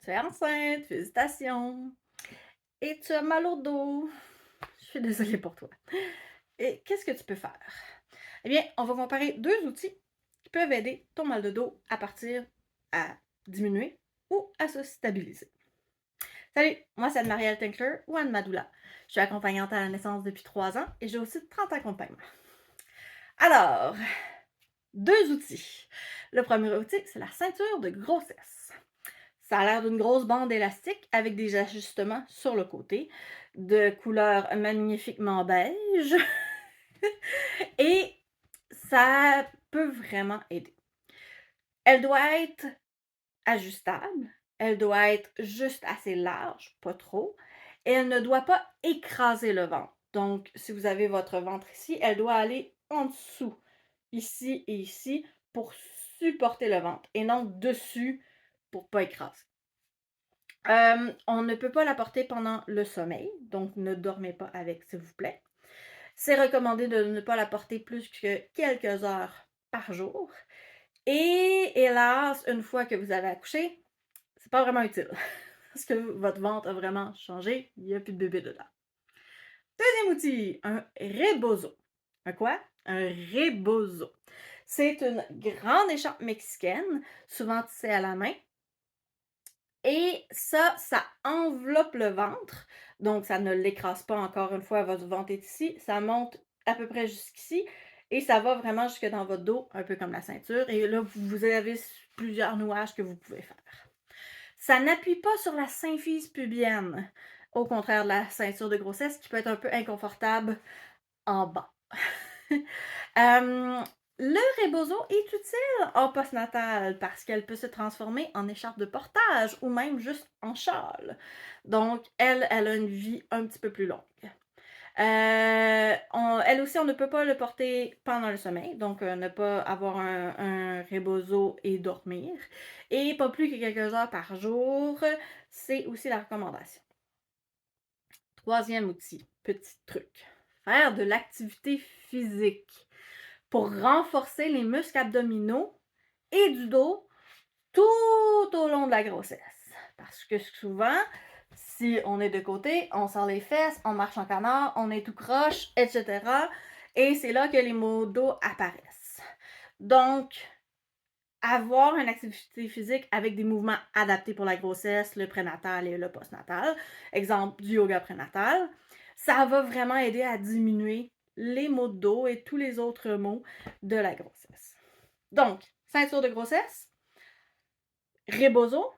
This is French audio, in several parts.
Tu es enceinte, félicitations. Et tu as mal au dos. Je suis désolée pour toi. Et qu'est-ce que tu peux faire? Eh bien, on va comparer deux outils qui peuvent aider ton mal de dos à partir à diminuer ou à se stabiliser. Salut, moi c'est Anne-Marielle Tinkler ou Anne Madoula. Je suis accompagnante à la naissance depuis 3 ans et j'ai aussi 30 accompagnements. Alors, deux outils. Le premier outil, c'est la ceinture de grossesse. Ça a l'air d'une grosse bande élastique avec des ajustements sur le côté, de couleur magnifiquement beige. Et ça peut vraiment aider. Elle doit être ajustable, elle doit être juste assez large, pas trop, et elle ne doit pas écraser le ventre. Donc, si vous avez votre ventre ici, elle doit aller en dessous, ici et ici, pour supporter le ventre, et non dessus pour pas écraser. On ne peut pas la porter pendant le sommeil, donc ne dormez pas avec, s'il vous plaît. C'est recommandé de ne pas la porter plus que quelques heures par jour. Et hélas, une fois que vous avez accouché, c'est pas vraiment utile. Parce que votre ventre a vraiment changé, il n'y a plus de bébé dedans. Deuxième outil, un rebozo. Un quoi? Un rebozo. C'est une grande écharpe mexicaine, souvent tissée à la main. Et ça enveloppe le ventre. Donc, ça ne l'écrase pas encore une fois, votre ventre est ici. Ça monte à peu près jusqu'ici. Et ça va vraiment jusque dans votre dos, un peu comme la ceinture. Et là, vous avez plusieurs nouages que vous pouvez faire. Ça n'appuie pas sur la symphyse pubienne, au contraire de la ceinture de grossesse, qui peut être un peu inconfortable en bas. Le rebozo est utile en postnatal parce qu'elle peut se transformer en écharpe de portage ou même juste en châle. Donc, elle a une vie un petit peu plus longue. Elle aussi, on ne peut pas le porter pendant le sommeil, donc ne pas avoir un rebozo et dormir. Et pas plus que quelques heures par jour, c'est aussi la recommandation. Troisième outil, petit truc, faire de l'activité physique pour renforcer les muscles abdominaux et du dos tout au long de la grossesse. Parce que souvent, si on est de côté, on sort les fesses, on marche en canard, on est tout croche, etc. Et c'est là que les maux de dos apparaissent. Donc, avoir une activité physique avec des mouvements adaptés pour la grossesse, le prénatal et le postnatal, exemple du yoga prénatal, ça va vraiment aider à diminuer les maux de dos et tous les autres maux de la grossesse. Donc, ceinture de grossesse, rebozo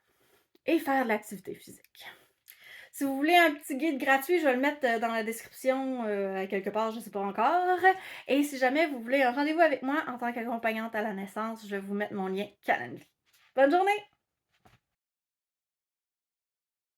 et faire de l'activité physique. Si vous voulez un petit guide gratuit, je vais le mettre dans la description quelque part, je ne sais pas encore. Et si jamais vous voulez un rendez-vous avec moi en tant qu'accompagnante à la naissance, je vais vous mettre mon lien Calendly. Bonne journée!